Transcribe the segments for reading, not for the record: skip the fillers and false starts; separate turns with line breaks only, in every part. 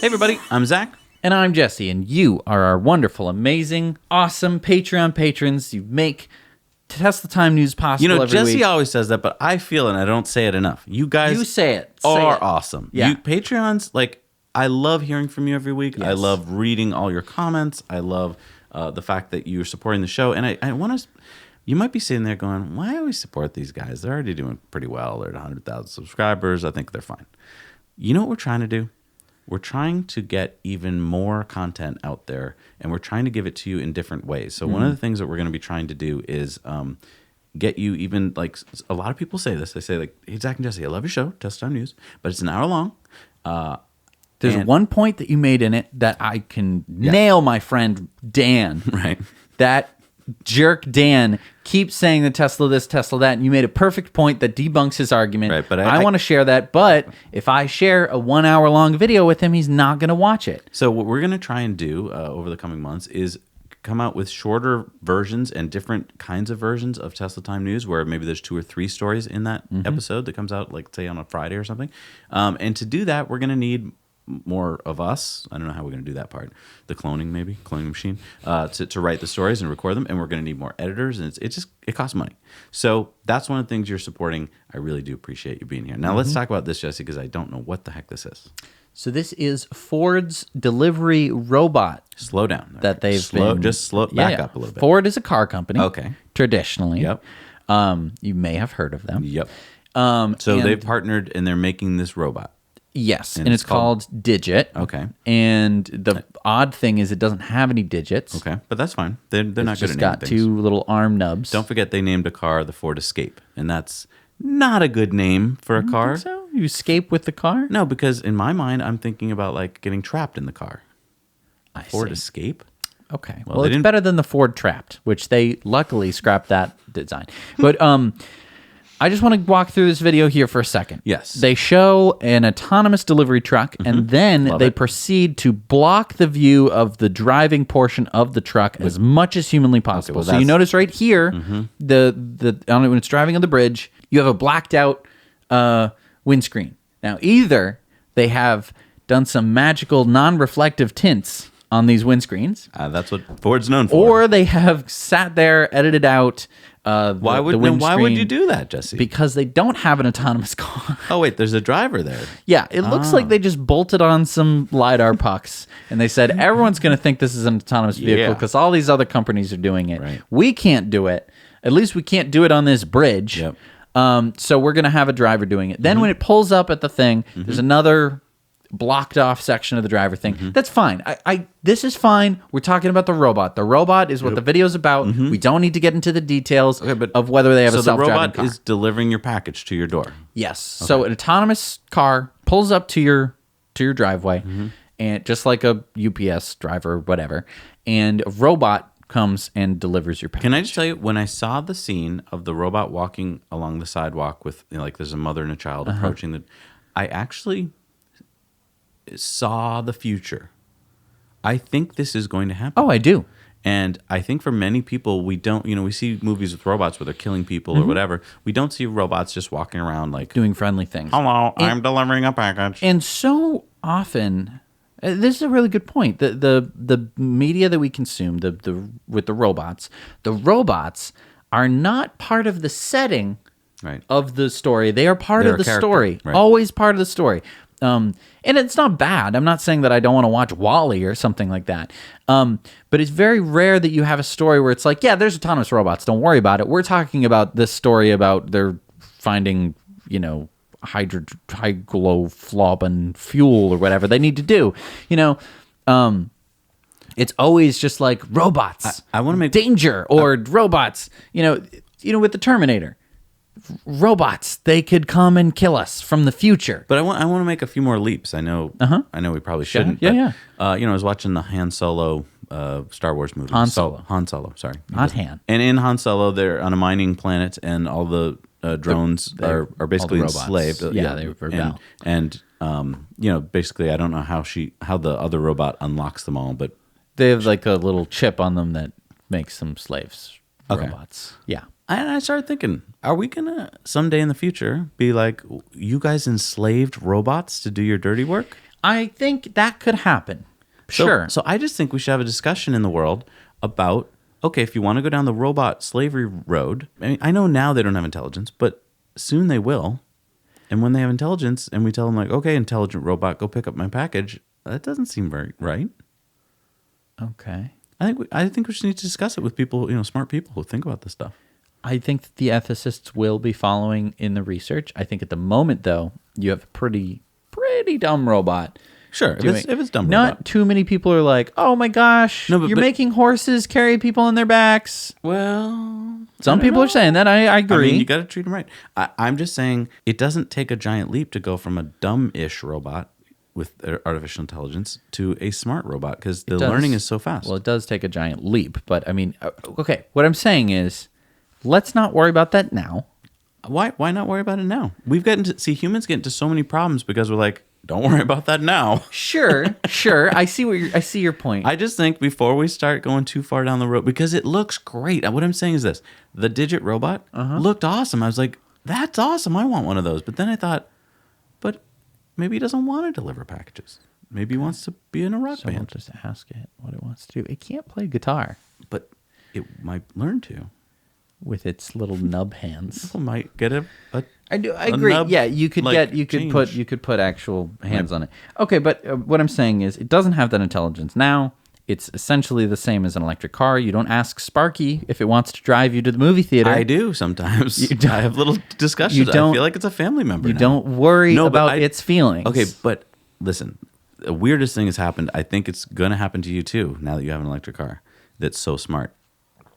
Hey everybody, I'm Zach.
And I'm Jesse, and you are our wonderful, amazing, awesome Patreon patrons. You make Tesla Time News possible
You know,
every
Jesse
week.
always says that, but I feel, and I don't say it enough, you guys
You say it. Say
are
it.
awesome.
Yeah.
You Patreons, like, I love hearing from you every week. I
Yes.
love reading all your comments. I love the fact that you're supporting the show. And I want to, you might be sitting there going, why do we support these guys? They're already doing pretty well. They're at 100,000 subscribers. I think they're fine. You know what we're trying to do? We're trying to get even more content out there, and we're trying to give it to you in different ways. So one of the things that we're going to be trying to do is get you even, like, a lot of people say this. They say, like, hey, Zach and Jesse, I love your show, Tesla Time News, but it's an hour long.
There's one point that you made in it that I can nail my friend Dan.
Right.
That jerk Dan keeps saying the Tesla this, Tesla that, and you made a perfect point that debunks his argument.
Right, but
I want to share that, but if I share a 1 hour long video with him, he's not going to watch it.
So what we're going to try and do over the coming months is come out with shorter versions and different kinds of versions of Tesla Time News, where maybe there's 2 or 3 stories in that episode that comes out, like, say, on a Friday or something. And to do that, we're going to need more of us. I don't know how we're going to do that part. The cloning machine, to write the stories and record them. And we're going to need more editors, and it costs money. So that's one of the things you're supporting. I really do appreciate you being here. Now let's talk about this, Jesse, because I don't know what the heck this is.
So this is Ford's delivery robot.
Slow down.
That they've been...
Just back up a little bit.
Ford is a car company.
Okay.
Traditionally.
Yep.
You may have heard of them.
Yep.
So
So they've partnered, and they're making this robot.
Yes, and it's called Digit.
Okay.
And the odd thing is it doesn't have any digits.
Okay, but that's fine. They're not good at
It's
naming
got
things.
2 little arm nubs.
Don't forget they named a car the Ford Escape, and that's not a good name for a car.
So you escape with the car?
No, because in my mind, I'm thinking about, like, getting trapped in the car.
I
Ford
see.
Escape?
Okay.
Well,
Well,
they
it's
didn't-
better than the Ford Trapped, which they luckily scrapped that design. But I just want to walk through this video here for a second.
Yes.
They show an autonomous delivery truck, and then
Love
they
it.
proceed to block the view of the driving portion of the truck as much as humanly possible.
well,
So you
that's-
notice right here, when it's driving on the bridge, you have a blacked out windscreen. Now, either they have done some magical non-reflective tints on these windscreens,
That's what Ford's known for.
or they have sat there, edited out
why would
the
why would
windscreen
you do that, Jesse?
because they don't have an autonomous car.
Oh wait, there's a driver there.
Yeah, it looks like they just bolted on some LiDAR pucks and they said, everyone's going to think this is an autonomous vehicle
Yeah.
because all these other companies are doing it.
Right.
We can't do it. At least we can't do it on this bridge.
Yep.
So we're going to have a driver doing it. Then when it pulls up at the thing, there's another blocked off section of the driver thing. That's fine. This is fine. We're talking about the robot. The robot is what the video's about. We don't need to get into the details of whether they have
So
a
the
self-driving
robot
car.
is delivering your package to your door.
Yes. So an autonomous car pulls up to your driveway, and just like a UPS driver or whatever, and a robot comes and delivers your package.
Can I just tell you, when I saw the scene of the robot walking along the sidewalk with, like, there's a mother and a child approaching I actually saw the future. I think this is going to happen.
Oh, I do.
And I think for many people, we don't, we see movies with robots where they're killing people or whatever. We don't see robots just walking around like,
Doing friendly things.
hello, I'm delivering a package.
And so often, this is a really good point. The media that we consume, with the robots are not part of the setting
Right.
of the story. They are part
They're
of
a
the
character,
story.
right.
Always part of the story. And it's not bad. I'm not saying that I don't want to watch WALL-E or something like that. But it's very rare that you have a story where it's like, yeah, there's autonomous robots. Don't worry about it. We're talking about this story about they're finding, hydrofluorocarbon fuel or whatever they need to do. It's always just like robots.
I want to make
danger or robots. With the Terminator. Robots, they could come and kill us from the future.
But I want to make a few more leaps. I know we probably shouldn't.
Yeah,
but, I was watching the Han Solo Star Wars movie.
Han Solo.
Han Solo, sorry.
Not Han.
And in Han Solo, they're on a mining planet, and all the drones are basically
all the robots.
enslaved.
Yeah, they rebel.
And basically, I don't know how the other robot unlocks them all, but
They have like a little chip on them that makes them slaves.
Okay.
Robots. Yeah.
And I started thinking, are we going to someday in the future be like, you guys enslaved robots to do your dirty work?
I think that could happen.
So,
Sure.
So I just think we should have a discussion in the world about, okay, if you want to go down the robot slavery road, I mean, I know now they don't have intelligence, but soon they will. And when they have intelligence and we tell them like, okay, intelligent robot, go pick up my package, that doesn't seem very right.
Okay.
I think we just need to discuss it with people, smart people who think about this stuff.
I think that the ethicists will be following in the research. I think at the moment, though, you have a pretty dumb robot.
Sure, if it's dumb
Not
robot.
too many people are like, oh my gosh,
No, but-
you're
but-
making horses carry people on their backs.
Well,
Some people are saying that. I agree.
I mean, you got to treat them right. I'm just saying it doesn't take a giant leap to go from a dumb-ish robot with artificial intelligence to a smart robot because the learning is so fast.
Well, it does take a giant leap, but I mean, okay. What I'm saying is, let's not worry about that now.
Why not worry about it now? We've gotten to see humans get into so many problems because we're like, don't worry about that now.
Sure. I see your point.
I just think before we start going too far down the road, because it looks great. What I'm saying is this: the Digit robot looked awesome. I was like, that's awesome. I want one of those. But then I thought, but maybe he doesn't want to deliver packages. Maybe he wants to be in a rock
So we'll
band.
just ask it what it wants to do. It can't play guitar
But it might learn to.
with its little nub hands.
People might get a
I agree.
nub,
Yeah, you could
like,
put put actual hands on it. Okay, but what I'm saying is it doesn't have that intelligence now. It's essentially the same as an electric car. You don't ask Sparky if it wants to drive you to the movie theater.
I do sometimes. I have little discussions. I feel like it's a family member.
You
now.
don't worry
No, but
about its feelings.
Okay, but listen, the weirdest thing has happened. I think it's going to happen to you too now that you have an electric car that's so smart.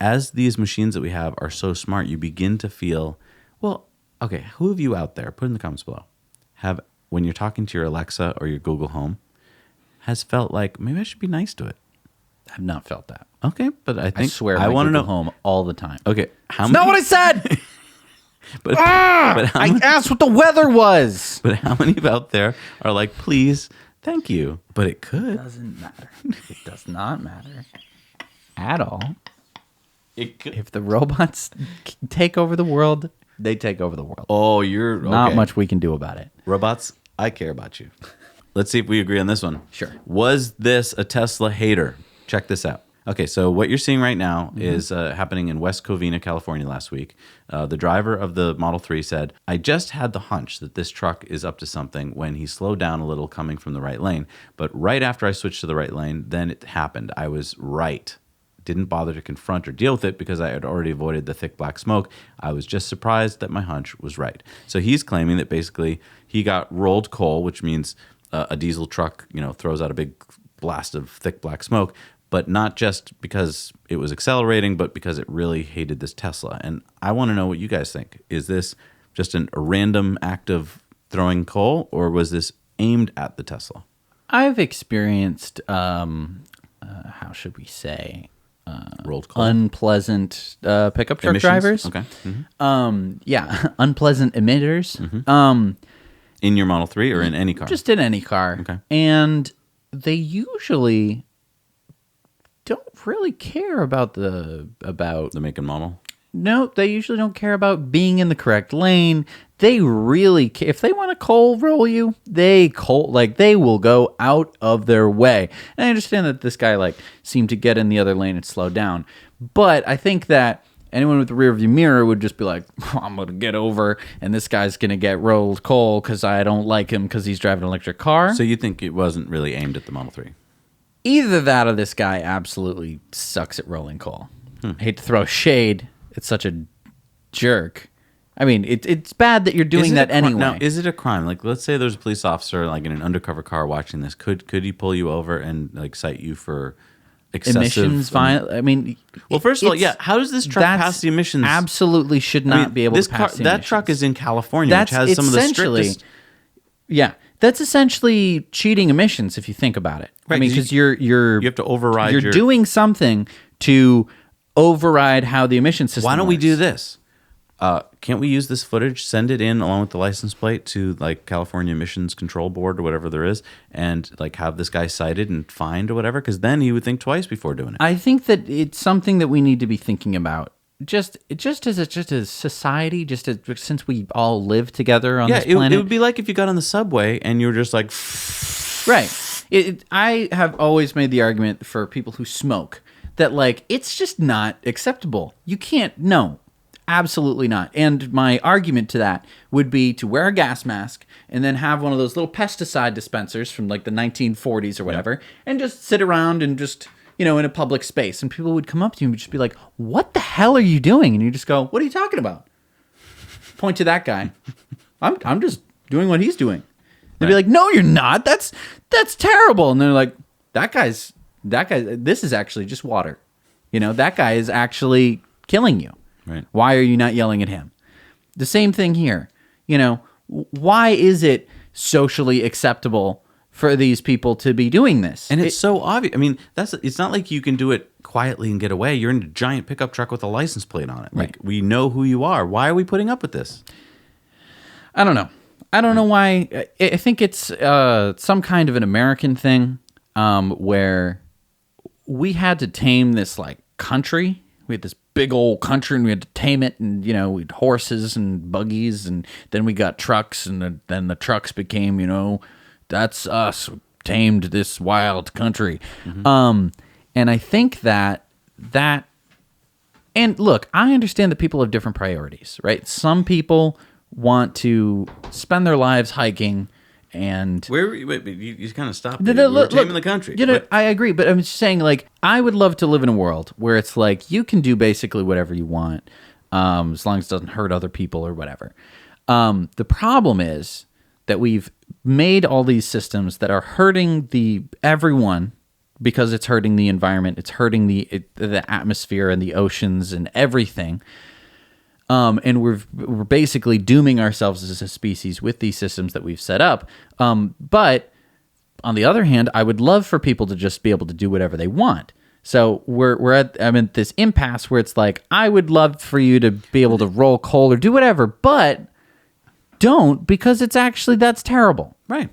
As these machines that we have are so smart, you begin to feel, well, okay, who of you out there, put in the comments below, have, when you're talking to your Alexa or your Google Home, has felt like, maybe I should be nice to it.
I've not felt that.
Okay, but I think
swear
I
my
want to
Google
know.
Home all the time.
Okay, how
It's
many?
not what I said.
but how
I
many,
asked what the weather was.
but how many out there are like, please, thank you? But it could.
Doesn't matter. It does not matter at all.
It could.
If the robots take over the world, they take over the world.
Oh, you're
Not
okay.
much we can do about it.
Robots, I care about you. Let's see if we agree on this one.
Sure.
Was this a Tesla hater? Check this out. Okay, so what you're seeing right now is happening in West Covina, California last week. The driver of the Model 3 said, I just had the hunch that this truck is up to something when he slowed down a little coming from the right lane. But right after I switched to the right lane, then it happened. I was right. Didn't bother to confront or deal with it because I had already avoided the thick black smoke. I was just surprised that my hunch was right. So he's claiming that basically he got rolled coal, which means a diesel truck, throws out a big blast of thick black smoke, but not just because it was accelerating, but because it really hated this Tesla. And I want to know what you guys think. Is this just a random act of throwing coal, or was this aimed at the Tesla?
I've experienced, how should we say,
Rolled coal.
unpleasant pickup truck
Emissions?
drivers.
Okay. Mm-hmm.
Yeah, unpleasant emitters.
In your Model 3 or in any car?
Just in any car.
Okay.
And they usually don't really care about the
make and model.
No, they usually don't care about being in the correct lane. They really care. If they want to coal roll you, they will go out of their way. And I understand that this guy seemed to get in the other lane and slow down. But I think that anyone with a rear view mirror would just be like, I'm going to get over and this guy's going to get rolled coal because I don't like him because he's driving an electric car.
So you think it wasn't really aimed at the Model 3?
Either that or this guy absolutely sucks at rolling coal. I hate to throw shade. It's such a jerk. I mean, it's bad that you're doing that anyway.
Now, is it a crime? Like, let's say there's a police officer in an undercover car watching this. Could he pull you over and cite you for excessive
emissions? I mean,
well, first of all, yeah. How does this truck pass the emissions?
Absolutely should not be able to pass the
that
emissions.
truck is in California, which has some of the strictest.
Yeah, that's essentially cheating emissions if you think about it.
Right,
I mean, because you
have to override.
You're doing something to override how the emission system.
Why don't we
works.
do this? Can't we use this footage, send it in along with the license plate to California Emissions Control Board or whatever there is, and have this guy cited and fined or whatever? Because then he would think twice before doing it.
I think that it's something that we need to be thinking about. Just as a society, since we all live together on this planet.
It would be like if you got on the subway and you were just like,
Right. I have always made the argument for people who smoke that, like, it's just not acceptable. You can't, no, absolutely not. And my argument to that would be to wear a gas mask and then have one of those little pesticide dispensers from like the 1940s or whatever, and just sit around and just, in a public space. And people would come up to you and just be like, what the hell are you doing? And you just go, what are you talking about? Point to that guy. I'm just doing what he's doing. They'd be like, no, you're not. That's terrible. And they're like, that guy, this is actually just water. That guy is actually killing you.
Right.
Why are you not yelling at him? The same thing here. Why is it socially acceptable for these people to be doing this?
And it's so obvious. I mean, it's not like you can do it quietly and get away. You're in a giant pickup truck with a license plate on it. Like, we know who you are. Why are we putting up with this?
I don't know. I don't know why. I think it's some kind of an American thing where we had to tame this like country. We had this big old country and we had to tame it, and we had horses and buggies, and then we got trucks, and then the trucks became, that's us, tamed this wild country. Mm-hmm. And I think that and look, I understand that people have different priorities, right? Some people want to spend their lives hiking, and
Wait, you kind of stopped. We're taming the country.
I agree, but I'm just saying, like, I would love to live in a world where it's like you can do basically whatever you want, as long as it doesn't hurt other people or whatever. The problem is that we've made all these systems that are hurting everyone, because it's hurting the environment, it's hurting the atmosphere and the oceans and everything. And we're basically dooming ourselves as a species with these systems that we've set up. But on the other hand, I would love for people to just be able to do whatever they want. So I'm at this impasse where it's like, I would love for you to be able to roll coal or do whatever, but don't, because that's terrible.
Right.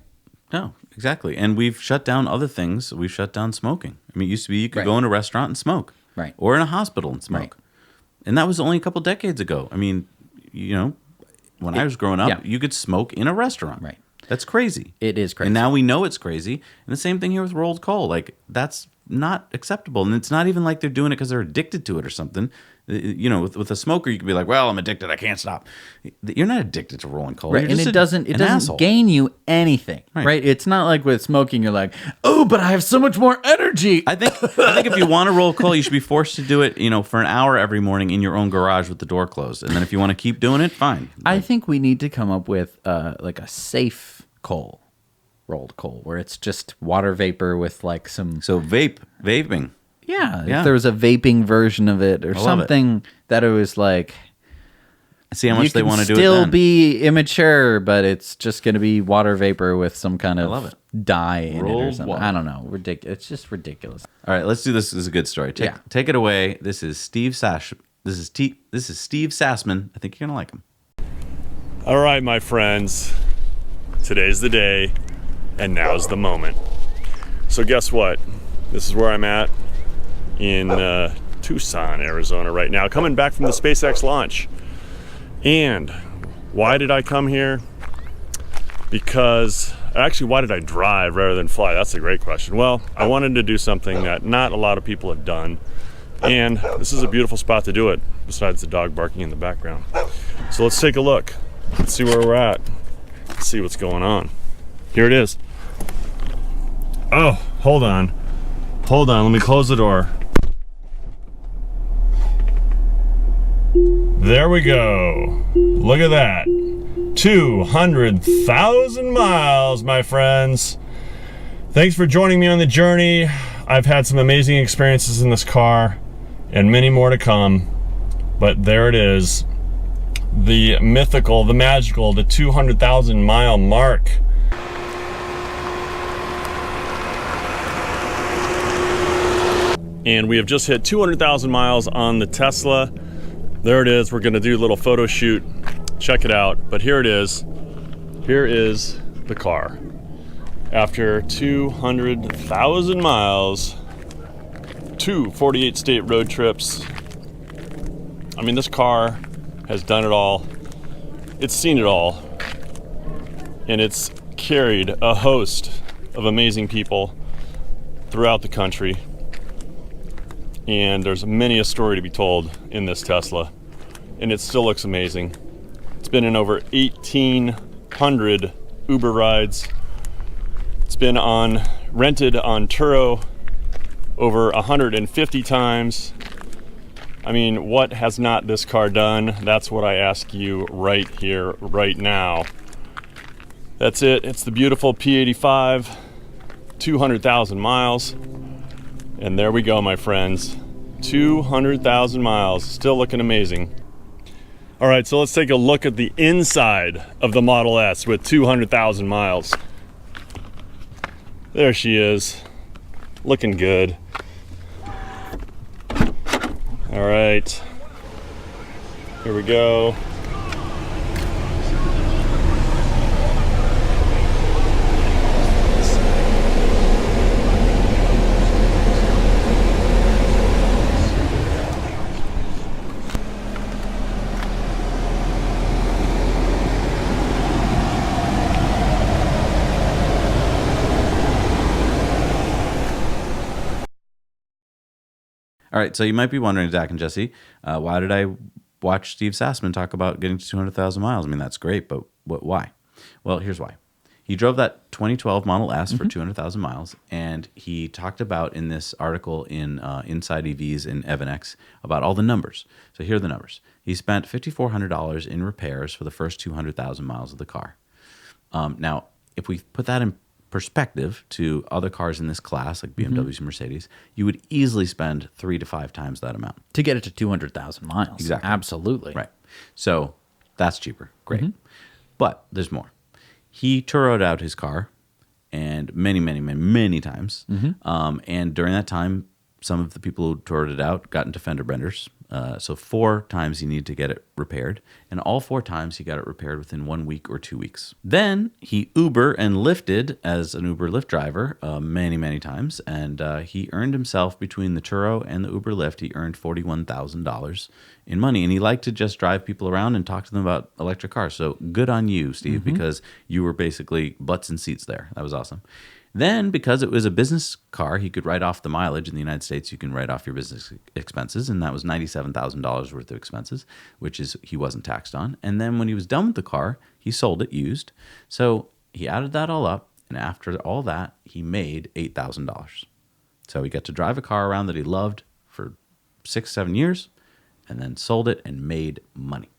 No, exactly. And we've shut down other things. We've shut down smoking. I mean, it used to be you could go in a restaurant and smoke.
Right.
Or in a hospital and smoke. Right. And that was only a couple decades ago. I mean, when I was growing up, you could smoke in a restaurant.
Right.
That's crazy.
It is crazy.
And now we know it's crazy. And the same thing here with rolled coal. Like, that's not acceptable. And it's not even like they're doing it because they're addicted to it or something. With a smoker, you can be like, well, I'm addicted. I can't stop. You're not addicted to rolling coal.
Right. And it doesn't gain you anything. Right. It's not like with smoking, you're like, oh, but I have so much more energy.
I think if you want to roll coal, you should be forced to do it, for an hour every morning in your own garage with the door closed. And then if you want to keep doing it, fine.
I think we need to come up with like a safe rolled coal, where it's just water vapor with like some...
So vaping.
Yeah, if there was a vaping version of it or something that it was like...
See how much they want to do it
still
then.
Be immature, but it's just going to be water vapor with some kind of dye in it or something. I don't know. Ridiculous. It's just ridiculous.
All right, let's do this. This is a good story. Take it away. This is Steve Sassman. This is Steve Sassman. I think you're going to like him.
All right, my friends. Today's the day, and now's the moment. So guess what? This is where I'm at in Tucson, Arizona right now, coming back from the SpaceX launch. And why did I come here? Because, actually, why did I drive rather than fly? That's a great question. Well, I wanted to do something that not a lot of people have done, and this is a beautiful spot to do it, besides the dog barking in the background. So let's take a look. Let's see where we're at. Let's see what's going on. Here it is. Oh, hold on. Let me close the door. There we go. Look at that. 200,000 miles, my friends. Thanks for joining me on the journey. I've had some amazing experiences in this car and many more to come. But there it is. The mythical, the magical, the 200,000 mile mark. And we have just hit 200,000 miles on the Tesla. There it is. We're gonna do a little photo shoot. Check it out. But here it is. Here is the car. After 200,000 miles, 2 48 state road trips. I mean, this car has done it all. It's seen it all. And it's carried a host of amazing people throughout the country. And there's many a story to be told in this Tesla. And it still looks amazing. It's been in over 1,800 Uber rides. It's been rented on Turo over 150 times. I mean, what has not this car done? That's what I ask you right here, right now. That's it. It's the beautiful P85, 200,000 miles. And there we go, my friends. 200,000 miles, still looking amazing. All right, so let's take a look at the inside of the Model S with 200,000 miles. There she is, looking good. All right, here we go.
All right, so you might be wondering, Zach and Jesse, why did I watch Steve Sassman talk about getting to 200,000 miles? I mean, that's great, but why? Well, here's why. He drove that 2012 Model S for 200,000 miles, and he talked about in this article in Inside EVs in EvanX about all the numbers. So here are the numbers. He spent $5,400 in repairs for the first 200,000 miles of the car. Now, if we put that in perspective to other cars in this class, like BMWs and Mercedes, you would easily spend 3 to 5 times that amount.
To get it to 200,000 miles.
Exactly.
Absolutely.
Right. So that's cheaper. Great. But there's more. He Turo'd out his car and many times. And during that time, some of the people who Turo'd it out got into fender benders. So 4 times he needed to get it repaired. And all 4 times he got it repaired within 1 week or 2 weeks. Then he Uber and Lyfted as an Uber Lyft driver many times. And he earned himself, between the Turo and the Uber Lyft, he earned $41,000 in money. And he liked to just drive people around and talk to them about electric cars. So good on you, Steve, because you were basically butts in seats there. That was awesome. Then, because it was a business car, he could write off the mileage. In the United States, you can write off your business expenses, and that was $97,000 worth of expenses, which is he wasn't taxed on. And then when he was done with the car, he sold it used. So he added that all up, and after all that, he made $8,000. So he got to drive a car around that he loved for 6-7 years, and then sold it and made money.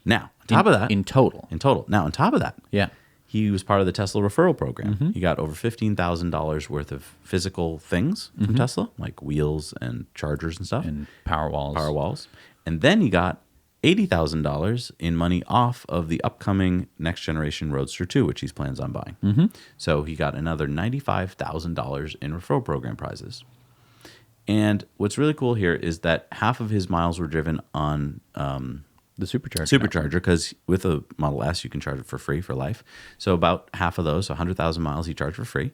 Now, on top of that...
In total.
Now, on top of that...
Yeah.
He was part of the Tesla referral program. He got over $15,000 worth of physical things from Tesla, like wheels and chargers and stuff.
And power walls.
And then he got $80,000 in money off of the upcoming next generation Roadster 2, which he plans on buying. So he got another $95,000 in referral program prizes. And what's really cool here is that half of his miles were driven on...
the supercharger,
because with a Model S, you can charge it for free for life. So about half of those, 100,000 miles, he charged for free.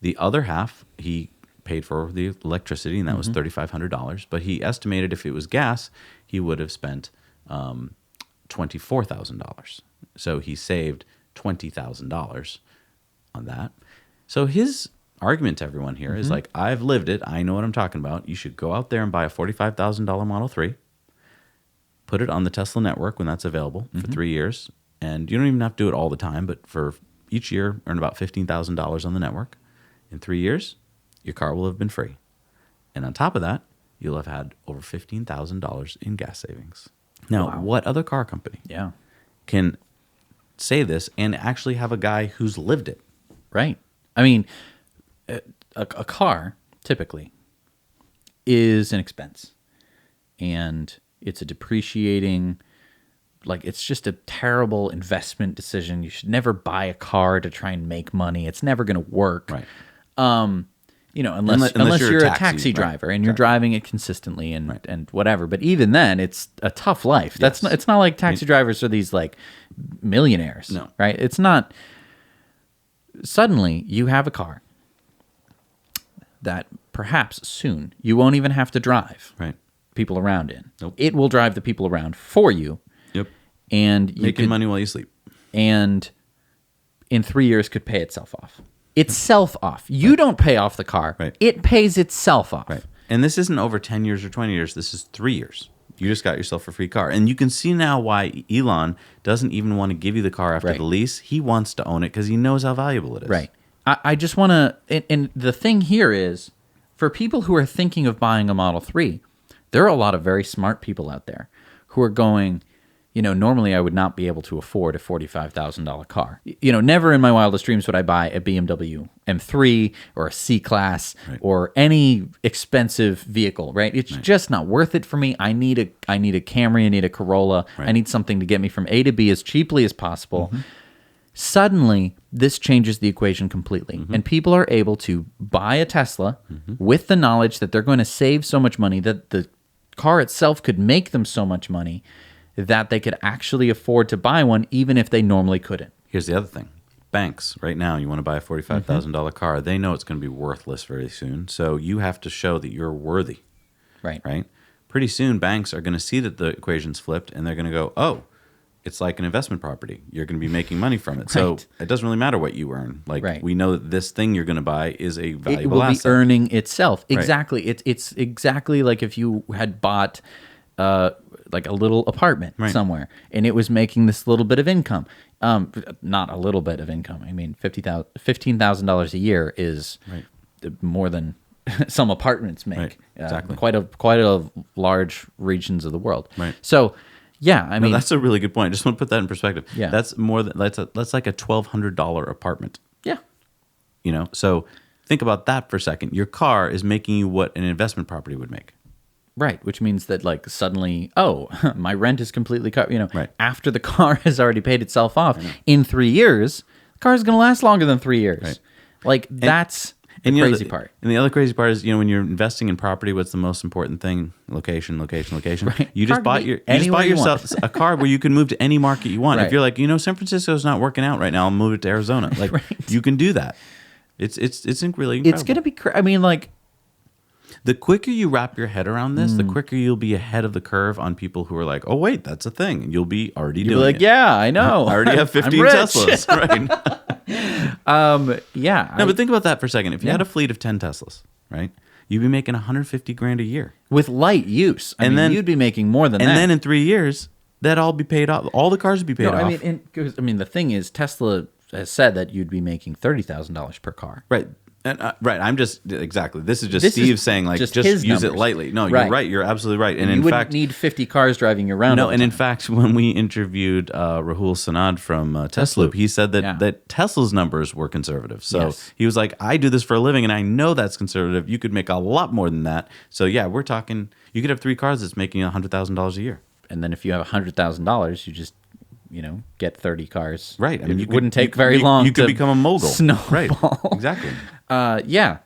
The other half, he paid for the electricity, and that was $3,500. But he estimated if it was gas, he would have spent $24,000. So he saved $20,000 on that. So his argument to everyone here is like, I've lived it. I know what I'm talking about. You should go out there and buy a $45,000 Model 3. Put it on the Tesla network when that's available for 3 years. And you don't even have to do it all the time, but for each year, earn about $15,000 on the network. In 3 years, your car will have been free. And on top of that, you'll have had over $15,000 in gas savings. Now, what other car company can say this and actually have a guy who's lived it?
Right. I mean, a car, typically, is an expense. And... it's a depreciating, like, it's just a terrible investment decision. You should never buy a car to try and make money. It's never going to work.
Right.
Unless you're a taxi driver and you're driving it consistently and whatever. But even then, it's a tough life. That's not, it's not like taxi drivers are these, like, millionaires.
No.
Right? It's not. Suddenly, you have a car that perhaps soon you won't even have to drive.
Right.
People around in.
Nope.
It will drive the people around for you.
Yep.
And you
making money while you sleep.
And in 3 years could pay itself off. itself off. You don't pay off the car.
Right.
It pays itself off.
Right. And this isn't over 10 years or 20 years. This is 3 years. You just got yourself a free car. And you can see now why Elon doesn't even want to give you the car after
Right.
the lease. He wants to own it because he knows how valuable it is.
Right. I just want to, and the thing here is, for people who are thinking of buying a Model 3, there are a lot of very smart people out there who are going, normally I would not be able to afford a $45,000 car. Never in my wildest dreams would I buy a BMW M3 or a C-Class or any expensive vehicle, right? It's just not worth it for me. I need a Camry, I need a Corolla. I need something to get me from A to B as cheaply as possible. Suddenly, this changes the equation completely. And people are able to buy a Tesla with the knowledge that they're going to save so much money, that the car itself could make them so much money that they could actually afford to buy one even if they normally couldn't.
Here's the other thing. Banks, right now, you want to buy a $45,000 car. They know it's going to be worthless very soon. So you have to show that you're worthy, right? Pretty soon, banks are going to see that the equation's flipped, and they're going to go, oh, it's like an investment property. You're going to be making money from it. So it doesn't really matter what you earn. We know that this thing you're going to buy is a valuable
It will
asset.
be earning itself. Exactly. It's exactly like if you had bought like a little apartment somewhere, and it was making this little bit of income. Not a little bit of income. I mean, $15,000 a year is more than some apartments make.
Right. Exactly.
Quite a large regions of the world.
Right.
So, yeah, I mean,
that's a really good point. I just want to put that in perspective.
Yeah.
That's like a $1,200 apartment.
yeah.
So think about that for a second. Your car is making you what an investment property would make.
Right, which means that like suddenly, my rent is completely covered.
Right.
After the car has already paid itself off in 3 years, the car is going to last longer than 3 years.
Right.
Like that's the crazy part.
And the other crazy part is, when you're investing in property, what's the most important thing? Location.
Right.
You just bought yourself a car where you can move to any market you want.
Right.
If you're like, San Francisco's not working out right now, I'll move it to Arizona. Like you can do that. It's really incredible.
It's going to be I mean, like,
the quicker you wrap your head around this, the quicker you'll be ahead of the curve on people who are like, oh, wait, that's a thing. And you'll be already doing
like,
it.
yeah, I know.
I already have 15
I'm rich.
Teslas. Right.
Yeah.
No, but think about that for a second. If you had a fleet of 10 Teslas, right, you'd be making $150,000 a year.
With light use. I mean,
then
you'd be making more than that.
And then in 3 years, that'd all be paid off. All the cars would be paid off.
I mean, the thing is, Tesla has said that you'd be making $30,000 per car.
Right. And, right. I'm just exactly. This is just Steve saying like just
his
use
numbers.
it lightly. No, you're right. You're absolutely right. And
you
in
wouldn't
fact,
need 50 cars driving you around.
no. And in fact, when we interviewed Rahul Sanad from Tesla, he said that Tesla's numbers were conservative. So he was like, I do this for a living, and I know that's conservative. You could make a lot more than that. So yeah, we're talking. You could have 3 cars that's making $100,000 a year.
And then if you have $100,000, you just get 30 cars.
Right.
I mean, it wouldn't take very long.
You could become a mogul.
Snowball.
Right. Exactly.
Yeah.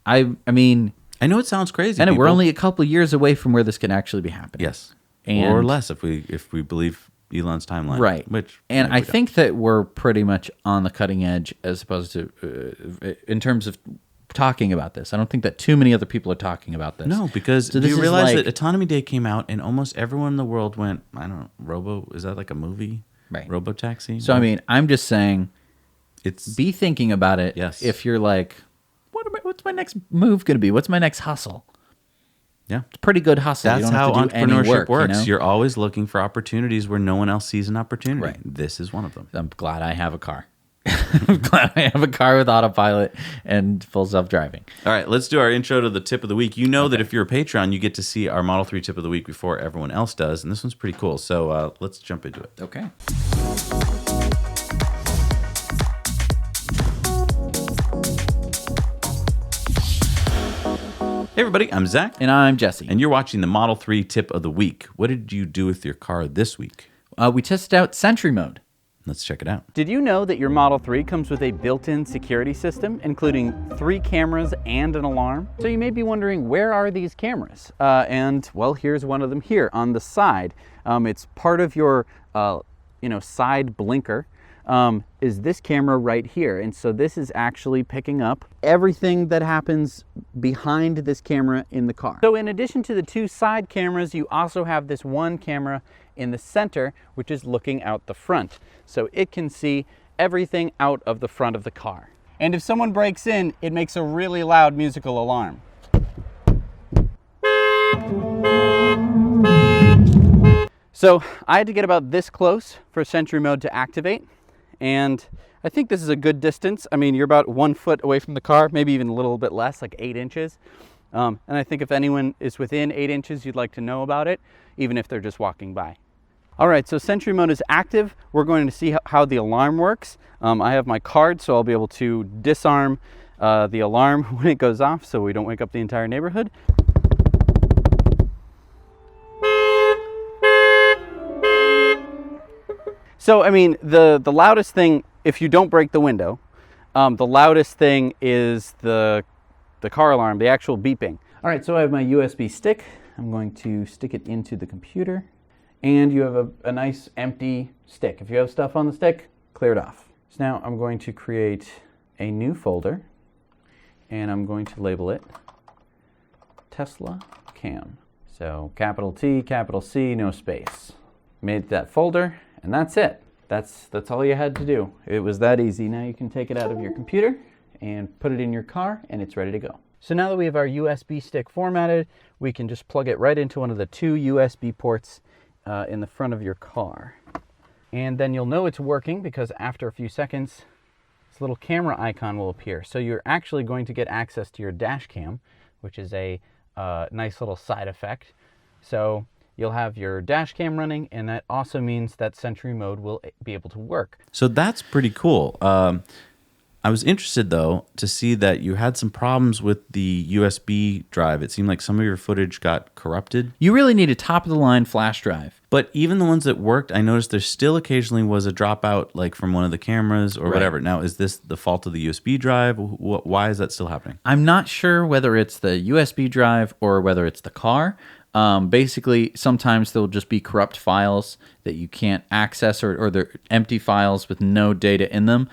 I mean,
I know it sounds crazy.
and we're only a couple years away from where this can actually be happening.
Yes.
And,
or less if we believe Elon's timeline.
right. And I think that we're pretty much on the cutting edge as opposed to in terms of talking about this. I don't think that too many other people are talking about this.
No, because
So
do
this
you
is
realize
like-
that Autonomy Day came out and almost everyone in the world went, I don't know, is that like a movie?
Right.
Robotaxi?
So I mean, I'm just saying,
it's
be thinking about it.
Yes.
If you're like, what's my next move going to be? What's my next hustle?
yeah.
It's a pretty good hustle. You
That's
don't
how
have to do any
entrepreneurship
work,
works.
You know?
You're always looking for opportunities where no one else sees an opportunity.
Right.
This is one of them.
I'm glad I have a car. I'm glad I have a car with autopilot and full self-driving.
All right, let's do our intro to the tip of the week. You know that if you're a Patreon, you get to see our Model 3 tip of the week before everyone else does, and this one's pretty cool. So let's jump into it.
Okay.
Hey, everybody, I'm Zach,
And I'm Jesse.
and you're watching the Model 3 tip of the week. What did you do with your car this week?
We tested out Sentry Mode.
Let's check it out.
Did you know that your Model 3 comes with a built-in security system, including 3 cameras and an alarm? So you may be wondering, where are these cameras? And well, here's one of them here on the side. It's part of your, side blinker. Is this camera right here. And so this is actually picking up everything that happens behind this camera in the car. So in addition to the 2 side cameras, you also have this one camera in the center, which is looking out the front. So it can see everything out of the front of the car. And if someone breaks in, it makes a really loud musical alarm. So I had to get about this close for Sentry Mode to activate, and I think this is a good distance. I mean, you're about 1 foot away from the car, maybe even a little bit less, like 8 inches. And I think if anyone is within 8 inches, you'd like to know about it, even if they're just walking by. All right, so Sentry Mode is active. We're going to see how the alarm works. I have my card, so I'll be able to disarm the alarm when it goes off so we don't wake up the entire neighborhood. So, I mean, the loudest thing, if you don't break the window, the loudest thing is the car alarm, the actual beeping. All right, so I have my USB stick. I'm going to stick it into the computer. And you have a nice empty stick. If you have stuff on the stick, clear it off. So now I'm going to create a new folder, and I'm going to label it Tesla Cam. So capital T, capital C, no space. Made that folder, and that's it. That's all you had to do. It was that easy. Now you can take it out of your computer and put it in your car, and it's ready to go. So now that we have our USB stick formatted, we can just plug it right into one of the 2 USB ports in the front of your car. And then you'll know it's working because after a few seconds, this little camera icon will appear. So you're actually going to get access to your dash cam, which is a nice little side effect. So you'll have your dash cam running, and that also means that Sentry Mode will be able to work.
So that's pretty cool. I was interested, though, to see that you had some problems with the USB drive. It seemed like some of your footage got corrupted.
You really need a top-of-the-line flash drive.
But even the ones that worked, I noticed there still occasionally was a dropout, like from one of the cameras or whatever. Now, is this the fault of the USB drive? Why is that still happening?
I'm not sure whether it's the USB drive or whether it's the car. Basically, sometimes there'll just be corrupt files that you can't access, or they're empty files with no data in them.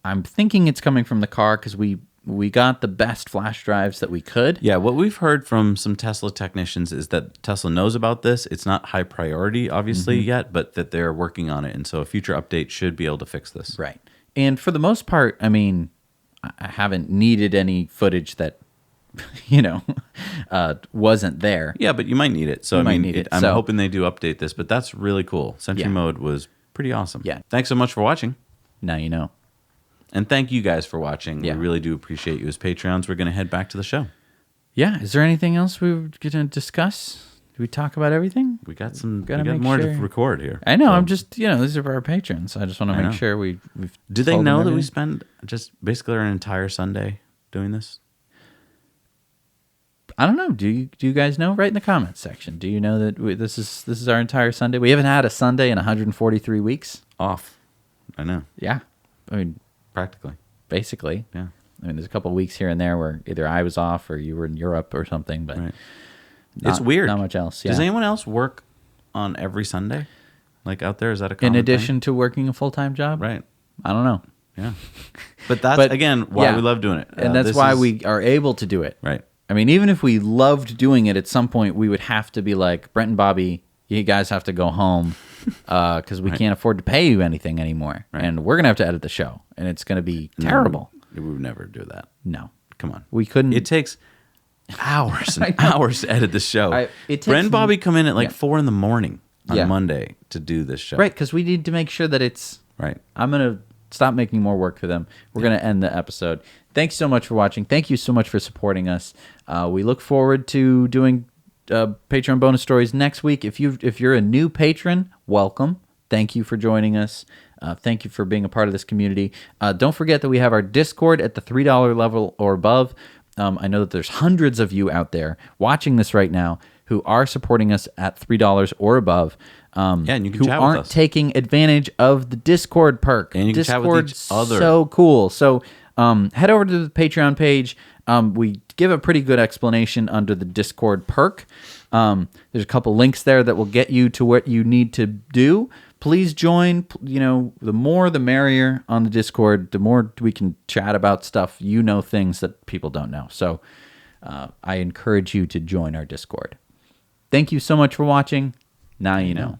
I'm thinking it's coming from the car because we got the best flash drives that we could.
Yeah, what we've heard from some Tesla technicians is that Tesla knows about this. It's not high priority, obviously, yet, but that they're working on it. And so a future update should be able to fix this.
Right. And for the most part, I mean, I haven't needed any footage that, wasn't there.
Yeah, but you might need it. So, I'm hoping they do update this, but that's really cool. Sentry Mode was pretty awesome.
Yeah.
Thanks so much for watching.
Now you know.
And thank you guys for watching.
Yeah.
We really do appreciate you as Patreons. We're going to head back to the show.
Yeah. Is there anything else we were going to discuss? Did we talk about everything?
We got more to record here.
I know. So, I'm just, these are our patrons. I just want to make sure we've
Do they know that we spend just basically our entire Sunday doing this?
I don't know. Do you guys know? Write in the comments section. Do you know that this is our entire Sunday? We haven't had a Sunday in 143 weeks.
Off. I know.
Yeah. I mean,
practically.
Basically.
Yeah.
I mean, there's a couple of weeks here and there where either I was off or you were in Europe or something, but
it's weird.
Not much else. Yeah.
Does anyone else work on every Sunday? Like out there? Is that a common
in addition
thing?
To working a full-time job?
Right.
I don't know.
Yeah. But that's, again, why we love doing it.
And that's why we are able to do it.
Right.
I mean, even if we loved doing it, at some point we would have to be like, Brent and Bobby, you guys have to go home because we can't afford to pay you anything anymore. Right. And we're going to have to edit the show, and it's going to be terrible.
We would never do that.
No.
Come on.
We couldn't.
It takes hours and hours to edit the show. Brent and Bobby come in at like 4 a.m. on Monday to do this show.
Right, because we need to make sure that it's...
Right.
I'm going to stop making more work for them. We're going to end the episode. Thanks so much for watching. Thank you so much for supporting us. We look forward to doing Patreon bonus stories next week. If you're a new patron, welcome. Thank you for joining us. Thank you for being a part of this community. Don't forget that we have our Discord at the $3 level or above. I know that there's hundreds of you out there watching this right now who are supporting us at $3 or above.
And you can
who
chat
aren't
with us.
taking advantage of the Discord perk.
And you can chat with each other.
So cool. So head over to the Patreon page. We give a pretty good explanation under the Discord perk. There's a couple links there that will get you to what you need to do. Please join. The more the merrier on the Discord. The more we can chat about stuff. Things that people don't know. So I encourage you to join our Discord. Thank you so much for watching. Now you know.